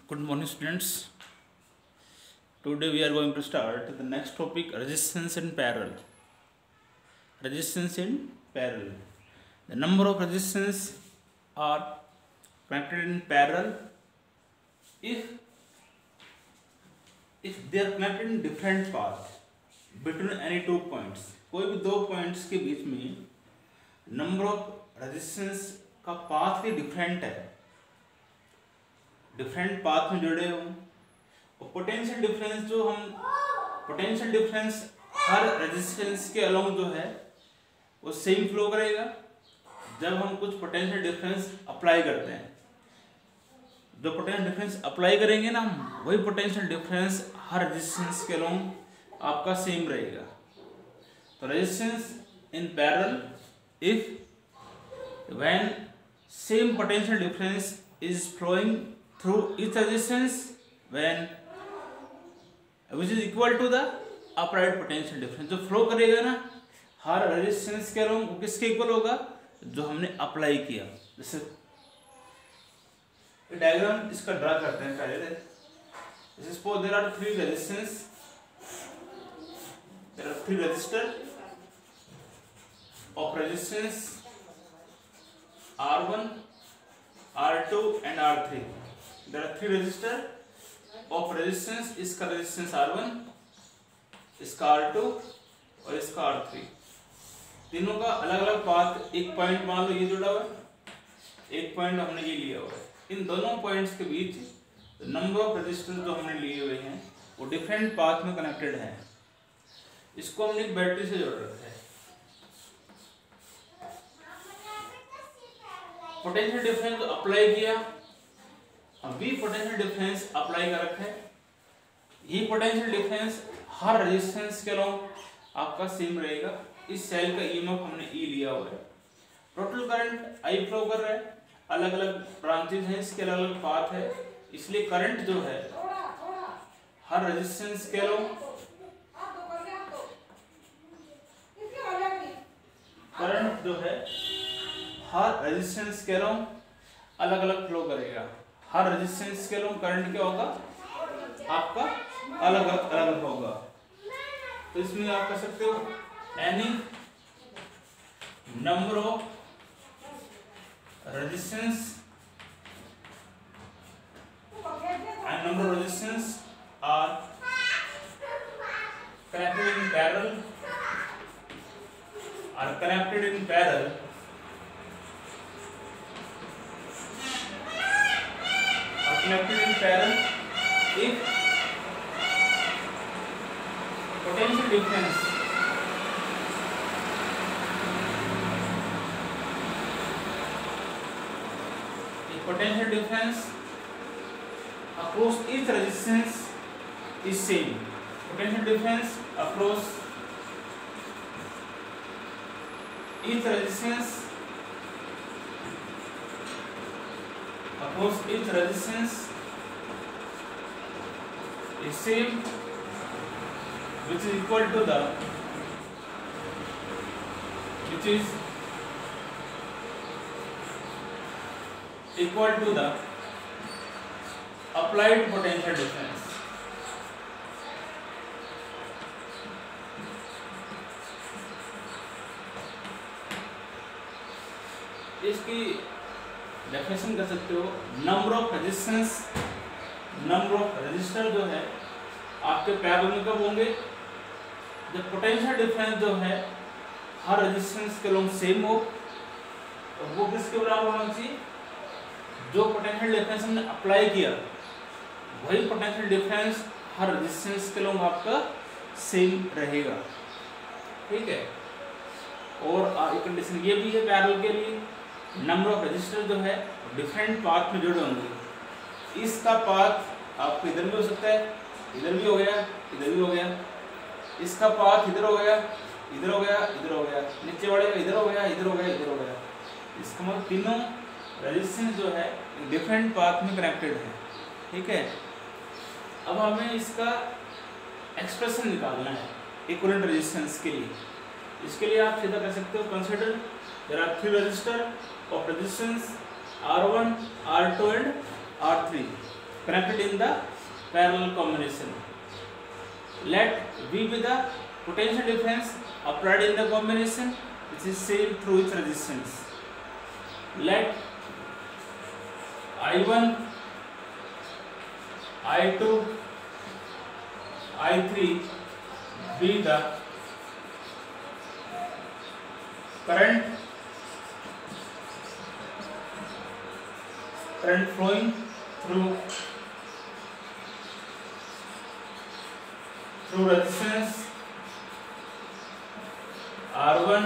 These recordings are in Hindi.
Good morning, students. Today we are going to start the next topic, resistance in parallel. Resistance in parallel. The number of resistance are connected in parallel if they are connected in different paths between any 2 points. कोई भी 2 पॉइंट्स के बीच में नंबर ऑफ रेजिस्टेंस का पाथ भी डिफरेंट है, डिफरेंट पाथ में जुड़े हो, और पोटेंशियल डिफरेंस हर रेजिस्टेंस के अलोंग जो है वो सेम फ्लो करेगा। जब हम कुछ पोटेंशियल डिफरेंस अप्लाई करते हैं, जो पोटेंशियल डिफरेंस अप्लाई करेंगे ना हम, वही पोटेंशियल डिफरेंस हर रेजिस्टेंस के अलोंग आपका सेम रहेगा। तो resistance in parallel if when same potential difference is flowing through each resistance when which is equal to the applied potential difference। जो फ्लो करेगा ना हर रेजिस्टेंस के अलोंग वो किसके इक्वल होगा, जो हमने अप्लाई किया। जैसे डायग्राम इसका ड्रा करते हैं पहले। Suppose there are 3 resistance, there are 3 resistor of resistance R1, R2 and R3। There are 3 resistor of resistance, इसका resistance R1, इसका R2 और इसका R3। तीनों का अलग अलग पाथ, एक पॉइंट मान लो ये जुड़ा हुआ है, एक पॉइंट हमने ये लिया हुआ है। इन दोनों पॉइंट्स के बीच नंबर ऑफ रेजिस्टर जो हमने लिए हुए हैं वो डिफरेंट पाथ में कनेक्टेड है। इसको हमने एक बैटरी से जोड़ रखा है। पोटेंशियल डिफरेंस अप्लाई किया, अभी पोटेंशियल डिफरेंस अप्लाई कर रखा है। ये पोटेंशियल डिफरेंस हर रेजिस्टेंस के अलोंग आपका सेम रहेगा। इस सेल का ईएमएफ हमने ई लिया हुआ है। टोटल करंट आई फ्लो कर रहा है, अलग अलग ब्रांचेस हैं, इसके अलग अलग पाथ है, इसलिए करंट जो है हर रेजिस्टेंस के अलोंग अलग अलग फ्लो करेगा। हर रेजिस्टेंस के अलोंग करंट क्या होगा आपका अलग अलग होगा। तो इसमें आप कह सकते हो any number of resistance R connected in parallel if potential difference across each resistance is same। potential difference across each resistance is same, which is equal to the applied potential difference। इसकी डेफिनेशन कर सकते हो, नंबर ऑफ रेजिस्टर जो है आपके पैरेलल में कब होंगे, जब पोटेंशियल डिफरेंस जो है हर रेजिस्टेंस के अलोंग सेम हो। और वो किसके बराबर होना चाहिए, जो पोटेंशियल डिफरेंस हमने अप्लाई किया वही पोटेंशियल डिफरेंस हर रेजिस्टेंस के अलोंग आपका सेम रहेगा। ठीक है। और एक कंडीशन ये भी है पैरेलल के लिए, नंबर ऑफ रेजिस्टर जो है डिफरेंट पाथ में जुड़े होंगे। इसका पाथ आपको इधर भी हो सकता है, इधर भी हो गया, इधर भी हो गया। इसका पाथ इधर हो गया, इधर हो गया, इधर हो गया। नीचे वाले का इधर हो गया, इधर हो गया, इधर हो गया। इसका मतलब तीनों रेजिस्टेंस जो है डिफरेंट पाथ में कनेक्टेड है। ठीक है। अब हमें इसका एक्सप्रेशन निकालना है इक्विवेलेंट रेजिस्टेंस के लिए। इसके लिए आप सीधा कर सकते हो, consider there are 3 resistor of resistance R1, R2 and R3। connected in the parallel combination. Let V be the potential difference applied in the combination which is same through its resistance. Let I1, I2, I3 be the current flowing through resistance R1,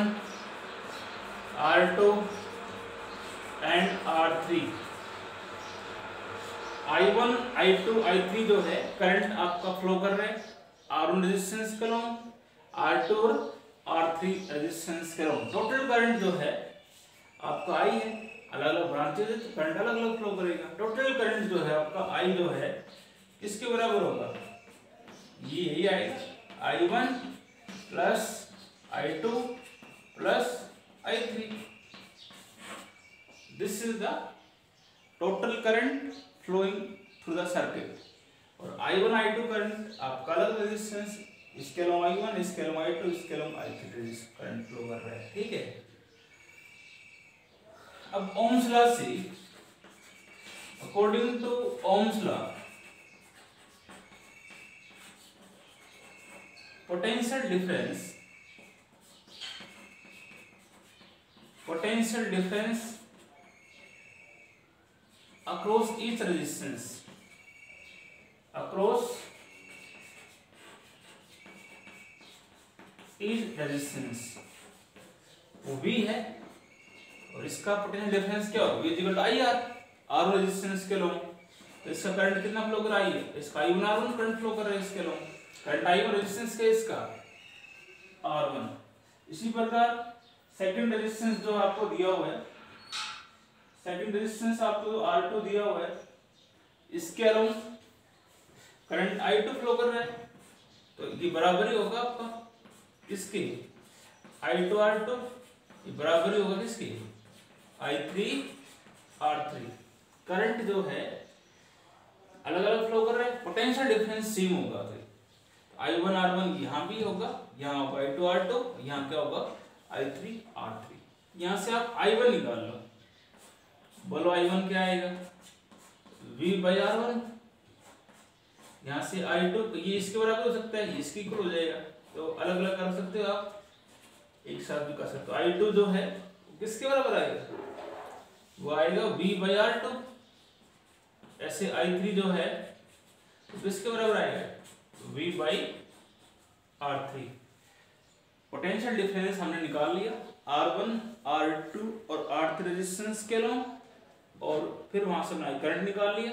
R2 and R3. I1, I2, I3 जो है करंट आपका फ्लो कर रहे हैं R1 रेजिस्टेंस के लॉन्ग, R2 और R3 रेजिस्टेंस के लॉन्ग। टोटल करंट जो है आपका I है, अलग अलग ब्रांचेज है तो करंट अलग अलग फ्लो करेगा। टोटल करंट जो है आपका I जो है किसके बराबर होगा, ये यही आएगा I1 plus I2 plus I3। This is the total current flowing through the circuit. और I1 I2 करंट आपका अलग रेजिस्टेंस, इसके अलॉन्ग I1, इसके अलॉन्ग I2, इसके अलॉन्ग I3 करंट फ्लो कर रहा है, ठीक है। अब ओम्स लॉ से, according to Ohm's law, potential difference across each resistance, वो V है और इसका पोटेंशियल डिफरेंस क्या होगा, V equal to IR, R resistance के लॉन्ग। तो इसका करंट कितना फ्लो कर रहा है, इसका I1 R1 करंट फ्लो कर रहा है इसके लॉन्ग। करंट I1 रेजिस्टेंस के इसका R1। इसी प्रकार सेकंड रेजिस्टेंस जो आपको दिया हुआ है, सेकंड रेजिस्टेंस आपको R2 दिया हुआ है, इसके अराउंड करंट I2 फ्लो कर रहा है, तो ये बराबर ही होगा आपका किसके, I2 R2, ये बराबर ही होगा किसके, I3 R3। करंट जो है अलग अलग फ्लो कर रहा है, पोटेंशियल डिफरेंस सेम होगा। I1 R1 यहाँ भी होगा, यहाँ होगा I2 R2, यहाँ क्या होगा I3 R3। यहाँ से आप I1 निकाल लो, बोलो I1 क्या आएगा, V by R1। यहाँ से I2 ये इसके बराबर हो सकता है, ये इसके इक्वल हो जाएगा, तो अलग अलग कर सकते हो आप, एक साथ भी कर सकते हो। I2 जो है किसके बराबर आएगा, वो आएगा V by R2। ऐसे I3 जो है तो किसके बराबर आएगा, V by R3। Potential difference हमने निकाल लिया, R1, R2 और R3 रेजिस्टेंस के लॉन्ग, और फिर वहां से हमने करंट निकाल लिया।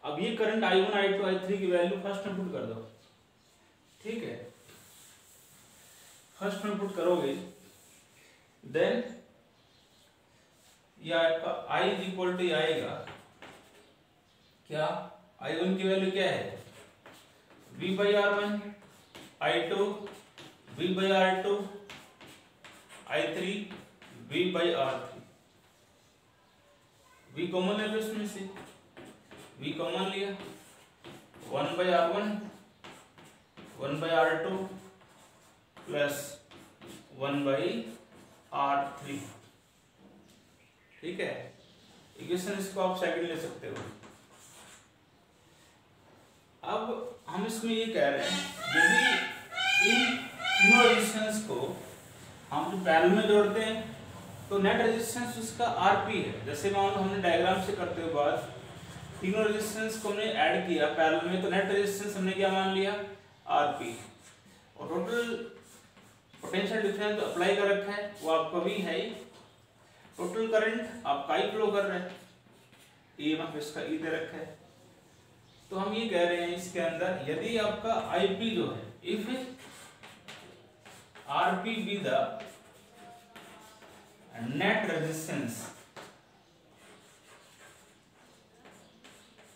अब ये करंट I1, I2, I3 की वैल्यू फर्स्ट में पुट कर दो, ठीक है। फर्स्ट में पुट करोगे देन ये आपका I इज इक्वल टू आएगा क्या, I1 की वैल्यू क्या है, V by R1, I2 V by R2, I3 V by R3। V common है इसमें से, V कॉमन लिया, 1 by R1, 1 by R2 plus 1 by R3, ठीक है। इक्वेशन इसको आप सेकंड ले सकते हो। अब हम इसमें ये कह रहे हैं, यदि इन तीनों रेजिस्टेंस को हम जो पैरेलल में जोड़ते हैं तो नेट रेजिस्टेंस उसका आरपी है। जैसे मान लो हमने डायग्राम से करते हुए बाद तीनों रेजिस्टेंस को हमने ऐड किया पैरेलल में, तो नेट रेजिस्टेंस हमने क्या मान लिया, आरपी। और टोटल पोटेंशियल डिफरेंस जो अप्लाई कर रखा है वो आपका भी है ही। टोटल करंट आपका ही फ्लो कर रहा है, ईएमएफ इसका ई दे रखा है। तो हम ये कह रहे हैं इसके अंदर, यदि आपका आईपी जो है, if RP be the net resistance,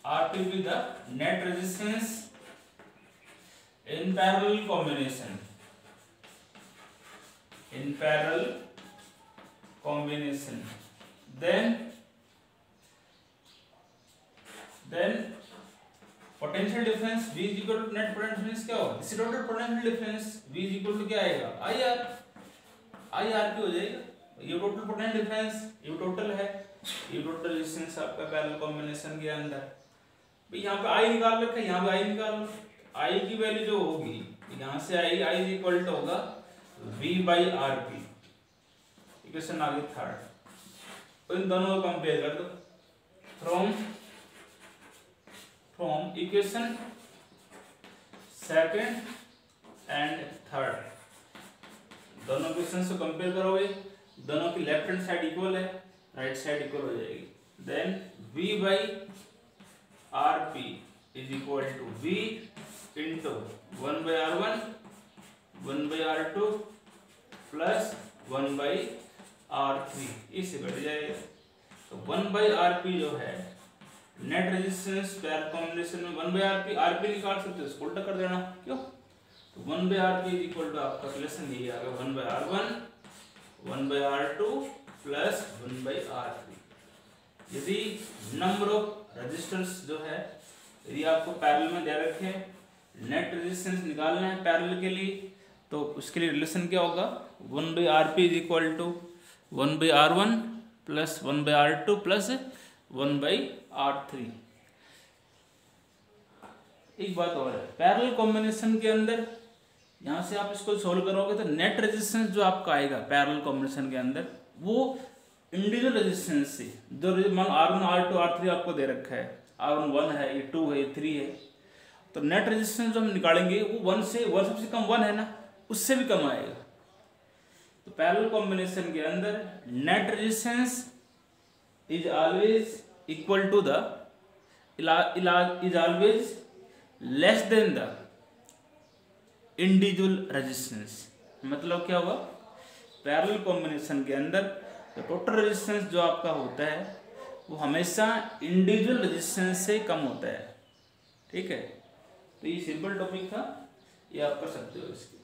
RP be the net resistance in parallel combination, then potential difference V is equal to net potential difference क्या होगा, this total potential difference V is equal to क्या आएगा, IR की हो जाएगा। ये टोटल पोटेंशियल डिफरेंस, ये टोटल है, ये टोटल रेजिस्टेंस आपका पैरेलल कॉम्बिनेशन के अंदर। भाई यहाँ पे I निकाल रखा है, यहाँ पे I निकाल लो। I की वैल्यू जो होगी यहाँ से आएगी, I इज इक्वल टू होगा V/RP। इक्वेशन आ गई थर्ड, तो इन दोनों को कंपेयर कर दो। From equation second and third, दोनों इक्वेशन से कंपेयर करोगे, दोनों की लेफ्ट हैंड साइड इक्वल है, राइट साइड इक्वल हो जाएगी। Then V/RP is equal to V into 1/R1 1/R2 plus 1/R3, इससे घट जाएगा। तो 1/RP जो है नेट रेजिस्टेंस पैरेलल कॉम्बिनेशन में 1/RP, RP निकाल सकते हो, इसको उल्टा कर देना, क्यों? तो 1/RP इज इक्वल टू आपका रिलेशन यही आ गया 1/R1 1/R2 प्लस 1/R3। यदि नंबर ऑफ रेजिस्टेंस जो है यदि आपको पैरेलल में दे रखे, नेट रेजिस्टेंस निकालना है पैरेलल के लिए, तो उसके लिए रिलेशन क्या होगा, 1/RP is equal to 1/R1 plus 1/R2 plus 1/R3। एक बात और है, पैरेलल कॉम्बिनेशन के अंदर यहाँ से आप इसको सोल्व करोगे तो नेट रेजिस्टेंस जो आपका आएगा पैरेलल कॉम्बिनेशन के अंदर, वो इंडिविजुअल रेजिस्टेंस से जो मान R1 R2 R3 आपको दे रखा है, R1 1 है, ये 2 है, ये 3 है, तो नेट रेजिस्टेंस जो हम निकालेंगे वो 1 सबसे कम 1 है ना, उससे भी कम आएगा। तो पैरेलल कॉम्बिनेशन के अंदर net resistance is always equal to the is always less than the individual resistance. मतलब क्या होगा, पैरेलल कॉम्बिनेशन के अंदर तो टोटल रेजिस्टेंस जो आपका होता है वो हमेशा इंडिविजुअल रेजिस्टेंस से कम होता है। ठीक है, तो ये सिंपल टॉपिक था, ये आप कर सकते हो इसके।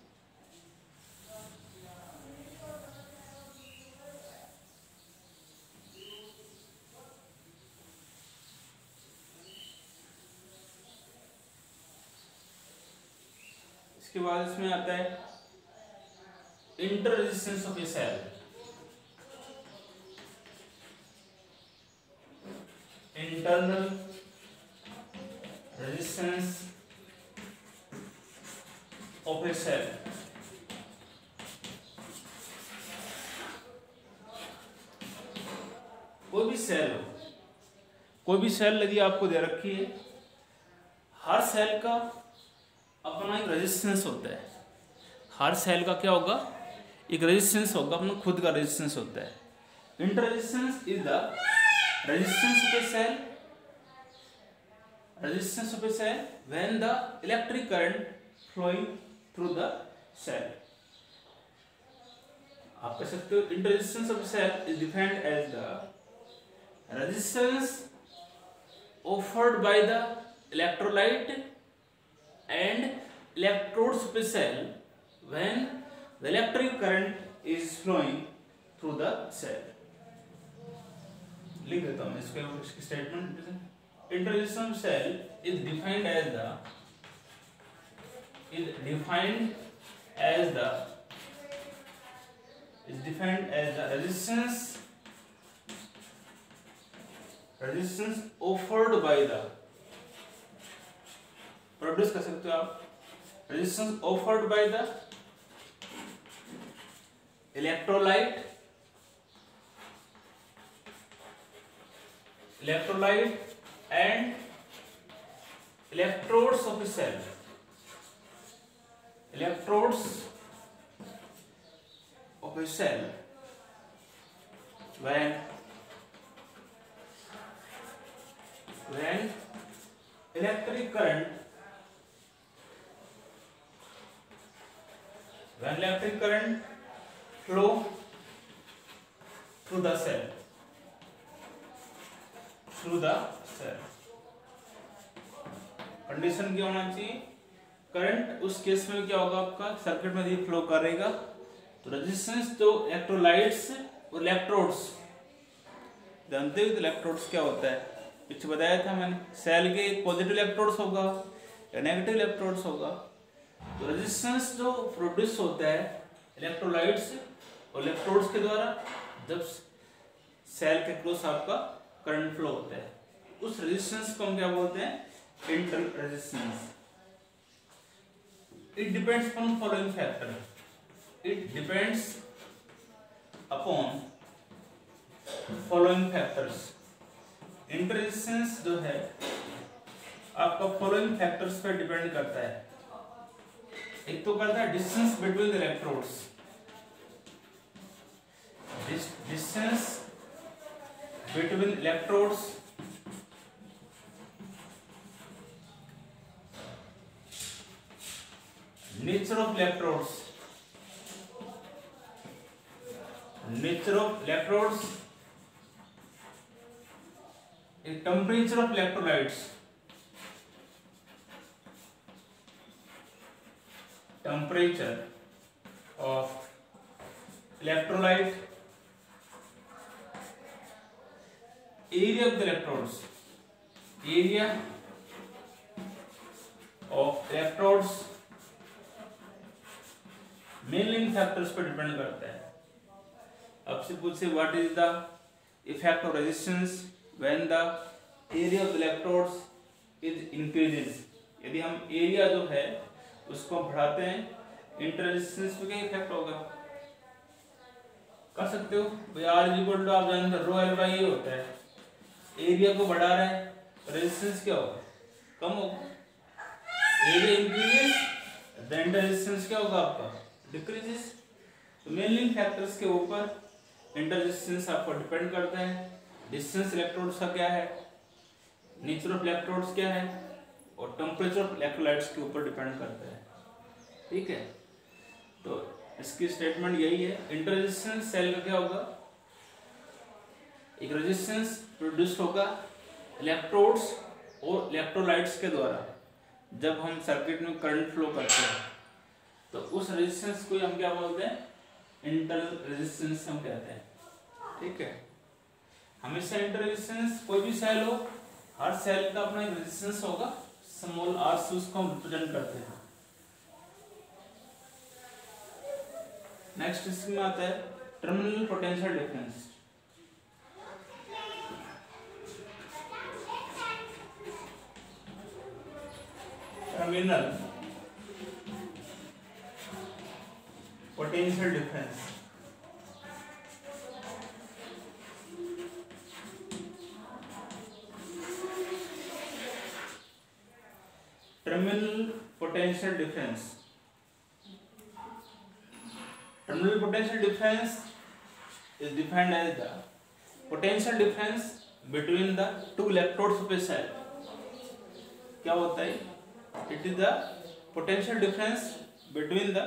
इसके बाद इसमें आता है inter resistance of a cell. Internal resistance of a cell. कोई भी सेल यदि आपको दे रखी है, हर सेल का अपना एक रेजिस्टेंस होता है। हर सेल का क्या होगा, एक रेजिस्टेंस होगा, अपना खुद का रेजिस्टेंस होता है। Inter resistance is the resistance of a cell when the electric current flowing through the cell. आप कह सकते हो inter resistance of a cell is defined as the resistance offered by the electrolyte and electrodes of a cell when the electric current is flowing through the cell। लिख देता हूँ इसके statement. Inter resistance cell is defined as the resistance offered by the, produce कर सकते हो आप, resistance offered by the electrolyte and electrodes of a cell. Electrodes of a cell when electric current flow through the cell, condition क्या होना चाहिए, करंट उस केस में क्या होगा, आपका सर्किट में यदि फ्लो करेगा तो रेजिस्टेंस तो इलेक्ट्रोलाइट्स और इलेक्ट्रोड्स जानते हो, इलेक्ट्रोड्स क्या होता है, पीछे बताया था मैंने, सेल के पॉजिटिव इलेक्ट्रोड्स होगा या नेगेटिव इलेक्ट्रोड्स होगा। तो रेजिस्टेंस जो प्रोड्यूस होता है इलेक्ट्रोलाइट्स और इलेक्ट्रोड्स के द्वारा जब सेल के क्रॉस आपका करंट फ्लो होता है, उस रेजिस्टेंस को हम क्या बोलते हैं, internal resistance. It depends upon following factor, it depends upon following factors. Inter resistance जो है आपका फॉलोइंग फैक्टर्स पर डिपेंड करता है। एक तो करता है distance between the electrodes, distance between electrodes, nature of electrodes, nature of electrodes, temperature of electrolytes, temperature of electrolyte, area of the electrodes, area of electrodes mainly factors पर डिपेंड करता है। आपसे पूछे what is the effect of resistance when the area of the electrodes is increases, यदि हम एरिया जो है उसको बढ़ाते हैं, इंटर रेजिस्टेंस पे क्या इफेक्ट होगा, कर सकते हो भाई। आर इज इक्वल टू आप जानते हो रो एल बाई ए होता है, एरिया को बढ़ा रहा है, रेजिस्टेंस क्या होगा, कम होगा। Area increases the inter resistance क्या होगा आपका, डिक्रीजेस। तो मेनली फैक्टर्स के ऊपर इंटर रेजिस्टेंस आपको डिपेंड करता है। डिस्टेंस इलेक्ट्रोड्स का क्या है, नेचर ऑफ इलेक्ट्रोड्स क्या है, और टेम्परेचर ऑफ इलेक्ट्रोलाइट्स के ऊपर डिपेंड करता है। ठीक है, तो इसकी स्टेटमेंट यही है। इंटर रेजिस्टेंस सेल का क्या होगा, एक रेजिस्टेंस प्रोड्यूस होगा इलेक्ट्रोड्स और इलेक्ट्रोलाइट्स के द्वारा जब हम सर्किट में करंट फ्लो करते हैं, तो उस रेजिस्टेंस को हम क्या बोलते हैं, इंटरनल रेजिस्टेंस हम कहते हैं। ठीक है, हमेशा इंटर रेजिस्टेंस कोई भी सेल हो, हर सेल का अपना एक रेजिस्टेंस होगा, स्मॉल आर से उसको हम रिप्रेजेंट करते हैं। नेक्स्ट इसमें आता है terminal potential difference. Terminal potential difference terminal potential difference. Terminal potential difference is defined as the potential difference between the two electrodes of a cell. क्या होता है, it is the potential difference between the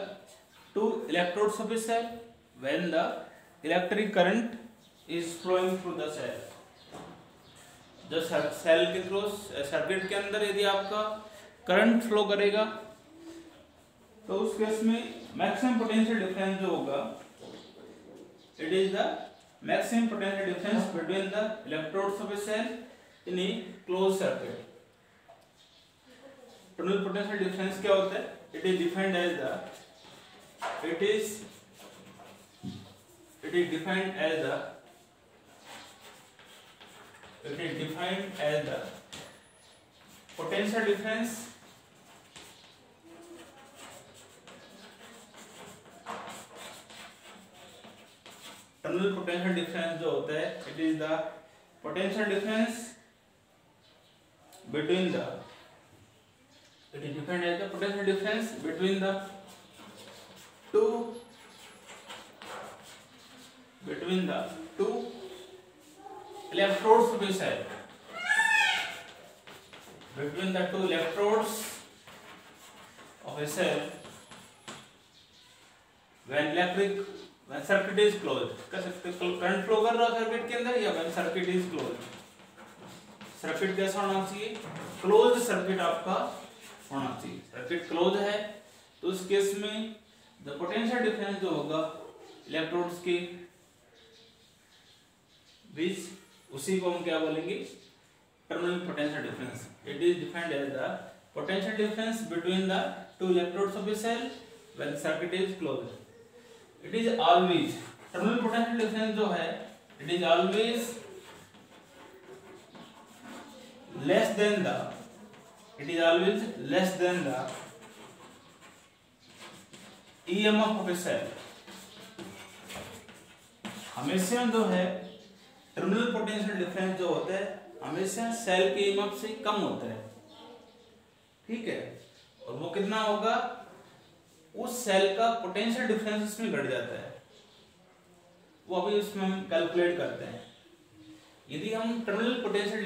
two electrodes of a cell when the electric current is flowing through the cell. जो सेल के थ्रू सर्किट के अंदर यदि आपका करंट फ्लो करेगा, तो उस केस में मैक्सिमम पोटेंशियल डिफरेंस जो होगा, it is the maximum potential difference between the electrodes of a cell in a close circuit. Terminal potential difference क्या होता है, it is defined as the it is defined as the potential difference terminal potential difference जो होता है, it is the potential difference between the it is defined as the potential difference between the two electrodes of a cell, between the two electrodes of a cell when circuit is closed. कर सकते करंट फ्लो कर रहा है सर्किट के अंदर, या when circuit is closed. Circuit कैसा होना चाहिए, क्लोज्ड सर्किट आपका होना चाहिए। सर्किट क्लोज है तो उस केस में द पोटेंशियल डिफरेंस जो होगा इलेक्ट्रोड्स के बीच, उसी को हम क्या बोलेंगे, terminal potential difference. It is defined as the potential difference between the two electrodes of a cell when circuit is closed. It is always terminal potential difference जो है it is always less than the EMF of a cell. हमेशा जो है टर्मिनल पोटेंशियल डिफरेंस जो होता है हमेशा सेल के EMF से कम होता है, ठीक है, और वो कितना होगा, उस सेल का पोटेंशियल डिफरेंस इसमें घट जाता है, वो अभी उसमें हम कैलकुलेट करते हैं। यदि हम टर्मिनल पोटेंशियल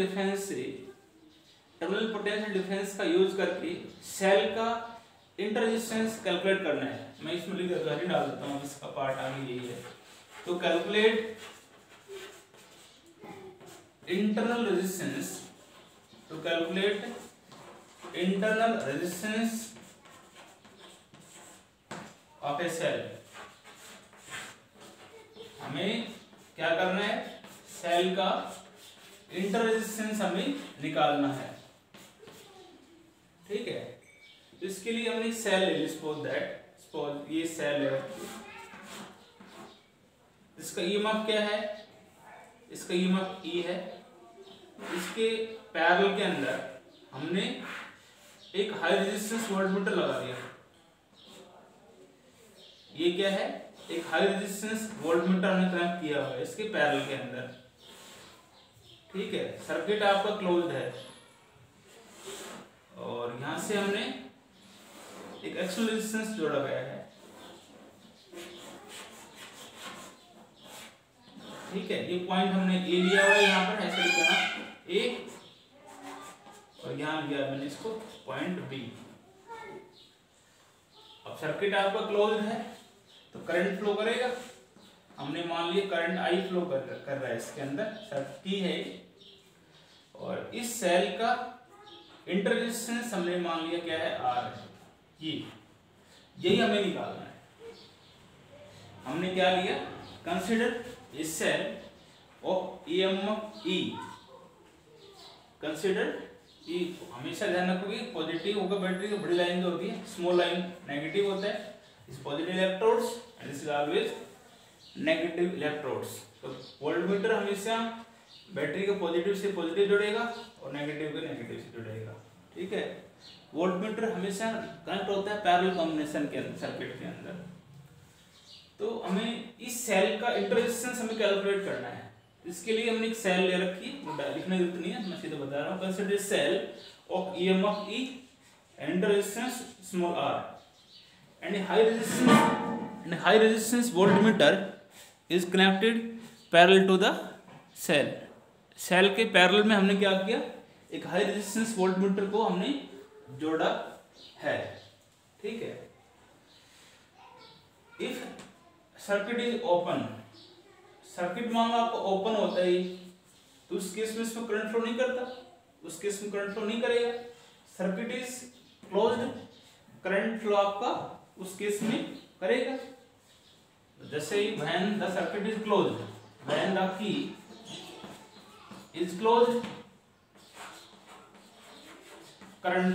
डिफरेंस का यूज करके सेल का इंटर रेजिस्टेंस कैलकुलेट करना है, मैं इसमें लिख देता हूँ, डाल देता हूँ, इसका पार्ट आगे यही है। तो calculate internal resistance of a cell. हमें क्या करना है, सेल का इंटर रेजिस्टेंस हमें निकालना है, ठीक है। तो इसके लिए हमने सेल ले ली, सपोज ये सेल है, इसका EMF क्या है, इसका EMF E है। इसके पैरेलल के अंदर हमने एक हाई रेजिस्टेंस वोल्टमीटर लगा दिया। ये क्या है, एक हाई रेजिस्टेंस वोल्टमीटर हमने कनेक्ट किया हुआ है इसके पैरेलल के अंदर, ठीक है। सर्किट आपका क्लोज्ड है और यहां से हमने एक एक्सटर्नल रेजिस्टेंस जोड़ा गया है, ठीक है। ये पॉइंट हमने ए लिया हुआ है, यहाँ पर ऐसे लिखना ए, और यहाँ लिया मैंने इसको पॉइंट बी। अब सर्किट आपका क्लोज्ड है तो करंट फ्लो करेगा। हमने मान लिया करंट आई फ्लो कर रहा है इसके अंदर, सर्किट की है, और इस सेल का इंटर रेजिस्टेंस हमने मान लिया क्या है, आर है। यही हमें निकालना है। हमने क्या लिया, consider a cell of EMF E। Consider E, हमेशा ध्यान रखोगे पॉजिटिव होगा बैटरी की, बड़ी लाइन जो होती है, स्मॉल लाइन नेगेटिव होता है, इस positive electrodes and this is always negative electrodes. तो वोल्टमीटर हमेशा बैटरी के पॉजिटिव से पॉजिटिव जुड़ेगा और नेगेटिव के नेगेटिव से जुड़ेगा, ठीक है। वोल्टमीटर हमेशा कनेक्ट होता है पैरेलल कॉम्बिनेशन के अंदर, सर्किट के अंदर। तो हमें इस सेल का इंटर रेजिस्टेंस हमें कैलकुलेट करना है। इसके लिए हमने एक सेल ले रखी, लिखने की जरूरत नहीं है, मैं सीधे बता रहा हूँ। Consider cell of EMF E inter resistance small r and high resistance voltmeter is connected parallel to the cell. Cell के पैरेलल में हमने क्या किया, एक हाई रेजिस्टेंस वोल्टमीटर को हमने जोड़ा है, ठीक है। If circuit is open, circuit मान लो आपको ओपन होता है तो उस केस में इसमें करंट फ्लो नहीं करता, उस केस में करंट फ्लो नहीं करेगा। Circuit is closed, current flow आपका उस केस में करेगा। जैसे ही when the circuit is closed, when the key is closed, current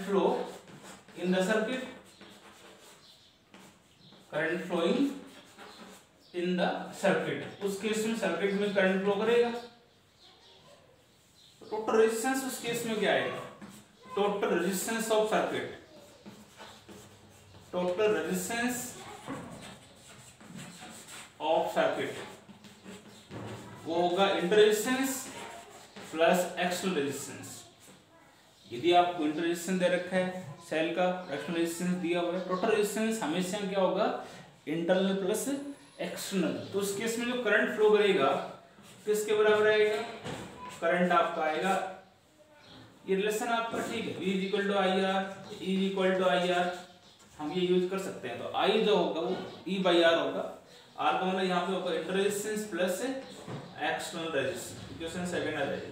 flow in the circuit, current flowing in the circuit, उस केस में सर्किट में करंट फ्लो करेगा। टोटल रेजिस्टेंस उस केस में क्या आएगा, total resistance of circuit, total resistance of circuit वो होगा inter resistance plus external resistance. यदि आपको इंटर रेजिस्टेंस दे रखा है सेल का, एक्सटर्नल रेजिस्टेंस दिया हुआ है, टोटल रेजिस्टेंस हमेशा क्या होगा, इंटरनल प्लस एक्सटर्नल। तो उस केस में जो करंट फ्लो करेगा किसके बराबर आएगा, करंट आपका आएगा, ये रिलेशन आपका ठीक है, V equal to I R, E equal to I R, हम ये यूज कर सकते हैं। तो I जो होगा वो E बाई आर होगा, R का मतलब यहाँ पे होगा inter resistance plus external resistance. Equation second आ जाएगी,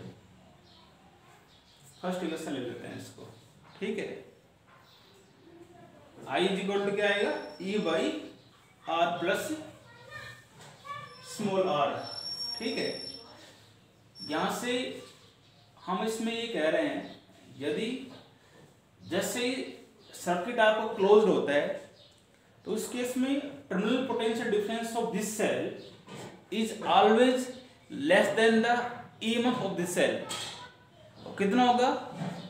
फर्स्ट इक्वेशन ले लेते हैं इसको, ठीक है। I इक्वल टू क्या आएगा, E by R plus small r, ठीक है। यहाँ से हम इसमें ये कह रहे हैं, यदि जैसे सर्किट आपका क्लोज्ड होता है तो उस केस में terminal potential difference of this cell is always less than the EMF of this cell. कितना होगा?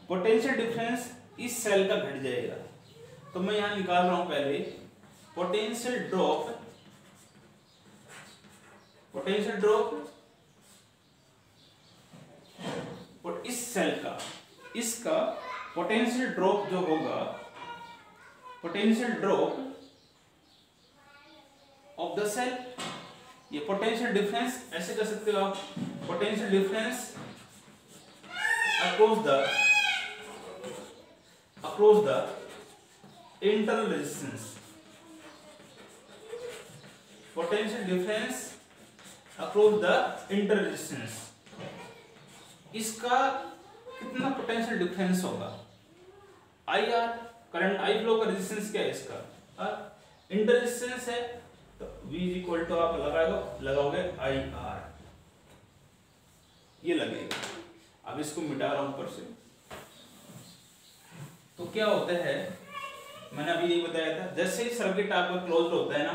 पोटेंशियल डिफरेंस इस सेल का घट जाएगा। तो मैं यहां निकाल रहा हूं पहले पोटेंशियल ड्रॉप और इस सेल का, इसका पोटेंशियल ड्रॉप जो होगा, potential drop of the cell, ये पोटेंशियल डिफरेंस ऐसे कर सकते हो आप, potential difference across the internal resistance, potential difference across the internal resistance. इसका कितना पोटेंशियल डिफरेंस होगा? I R, current I flow का रेजिस्टेंस क्या है इसका? इंटर रेजिस्टेंस है तो V इक्वल टू आप लगाओगे आई आर, ये लगेगा। अब इसको मिटा रहा हूं ऊपर से। तो क्या होता है, मैंने अभी यही बताया था, जैसे ही सर्किट आपका क्लोज होता है ना,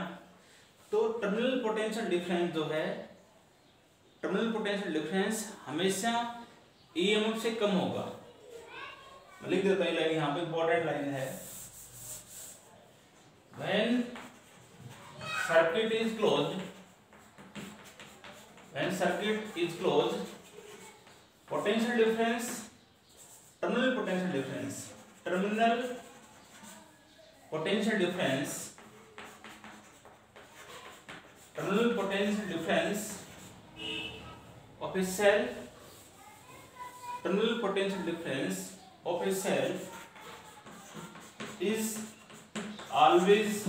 तो टर्मिनल पोटेंशियल डिफरेंस जो है, टर्मिनल पोटेंशियल डिफरेंस हमेशा ईएमएफ से कम होगा। मैं लिख देता हूं लाइन, यहां पे इंपॉर्टेंट लाइन है। When circuit is closed, potential difference, terminal potential difference of a cell, terminal potential difference of a cell is always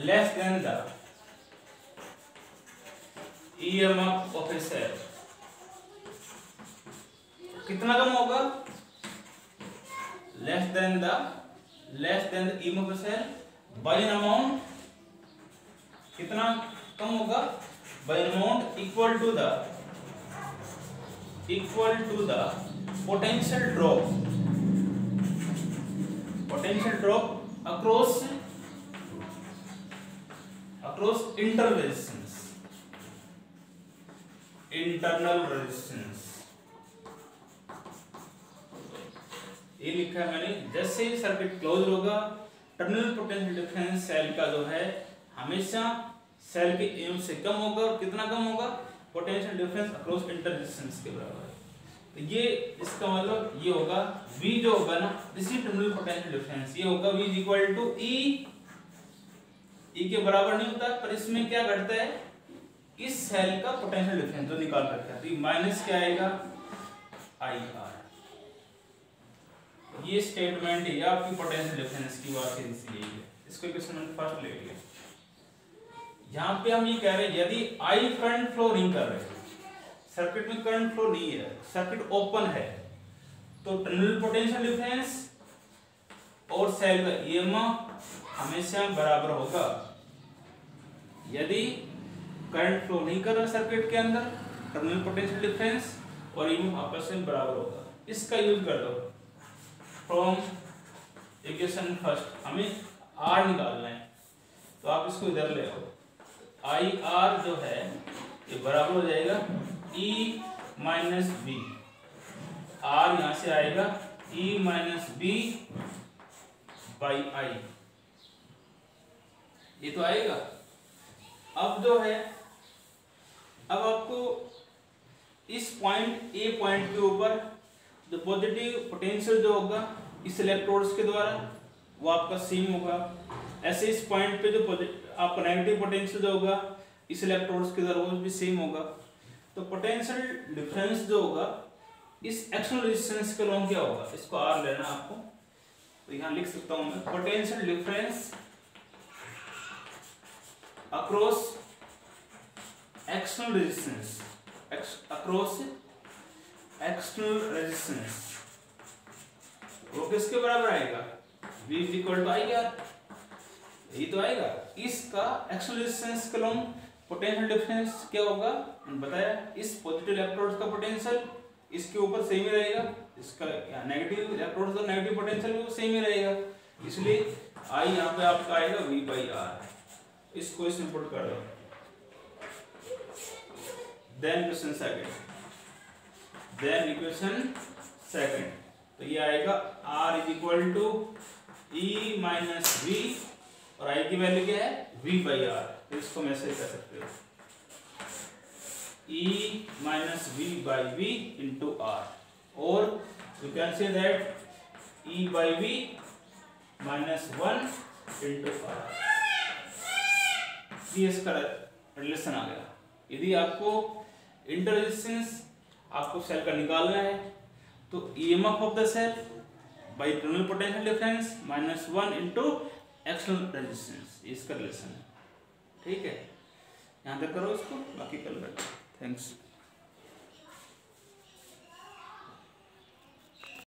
less than the EMF of a cell। कितना कम होगा? less than the EMF of a cell by an amount, कितना कम होगा? by an amount equal to the potential drop across internal resistance। ये लिखा है मैंने, जैसे ही सर्किट क्लोज होगा, टर्मिनल पोटेंशियल डिफरेंस सेल का जो है हमेशा सेल के एम से कम होगा। और कितना कम होगा? Potential difference across inter resistance के बराबर है। तो ये इसका मतलब ये होगा V जो होगा ना, this is terminal potential difference, ये होगा V इक्वल टू E के बराबर नहीं होता, पर इसमें क्या घटता है, इस सेल का पोटेंशियल डिफरेंस जो निकाल रखा है, तो माइनस क्या आएगा? I R. ये स्टेटमेंट है आपकी पोटेंशियल डिफरेंस की बात है, इसलिए इसको क्वेश्चन नंबर फर्स्ट ले लिया। यहाँ पे हम ये कह रहे हैं, यदि आई करंट फ्लो नहीं कर रहे, सर्किट में करंट फ्लो नहीं है, सर्किट ओपन है, तो टर्मिनल पोटेंशियल डिफरेंस और सेल का ईएमएफ हमेशा बराबर होगा। यदि करंट फ्लो नहीं कर रहा सर्किट के अंदर, टर्मिनल पोटेंशियल डिफरेंस और ईएमएफ आपस में बराबर होगा। इसका यूज कर दो फ्रॉम इक्वेशन फर्स्ट, हमें आर निकालना है, तो आप इसको इधर ले आओ। आई आर जो है ये बराबर हो जाएगा E माइनस बी, आर यहां से आएगा E minus B by I, ये तो आएगा। अब जो है, अब आपको इस पॉइंट ए पॉइंट के ऊपर जो पॉजिटिव पोटेंशियल जो होगा इस इलेक्ट्रोड्स के द्वारा वो आपका सेम होगा। ऐसे इस पॉइंट पे जो आपका नेगेटिव पोटेंशियल जो होगा इस इलेक्ट्रोड्स के द्वारा वो भी सेम होगा। तो पोटेंशियल डिफरेंस जो होगा इस एक्सटर्नल रेजिस्टेंस के लॉन्ग क्या होगा, इसको आर लेना आपको, तो यहां लिख सकता हूं मैं, potential difference across external resistance, across external resistance, वो किसके बराबर आएगा? V equal to I R, यही तो आएगा। इसका एक्सटर्नल रेजिस्टेंस के लॉन्ग पोटेंशियल डिफरेंस क्या होगा बताया, इस पॉजिटिव इलेक्ट्रोड्स का पोटेंशियल इसके ऊपर सेम ही रहेगा, इसका नेगेटिव इलेक्ट्रोड्स का नेगेटिव पोटेंशियल भी सेम ही रहेगा, इसलिए आई यहाँ पे आपका आएगा V/R। इसको इसमें पुट कर दो। देन इक्वेशन सेकंड, तो ये आएगा R = E - V और I की वैल्यू क्या है V/R। तो इसको मैं ऐसे कर सकते हो E - V/V into R, or you can say that E/V - 1 into R। ये इसका रिलेशन आ गया। यदि आपको इंटर रेजिस्टेंस आपको सेल का निकालना है तो EMF of the cell by internal potential difference -1 into external resistance, इसका रिलेशन है। ठीक है, यहाँ तक करो इसको, बाकी कल बैठो। थैंक्स।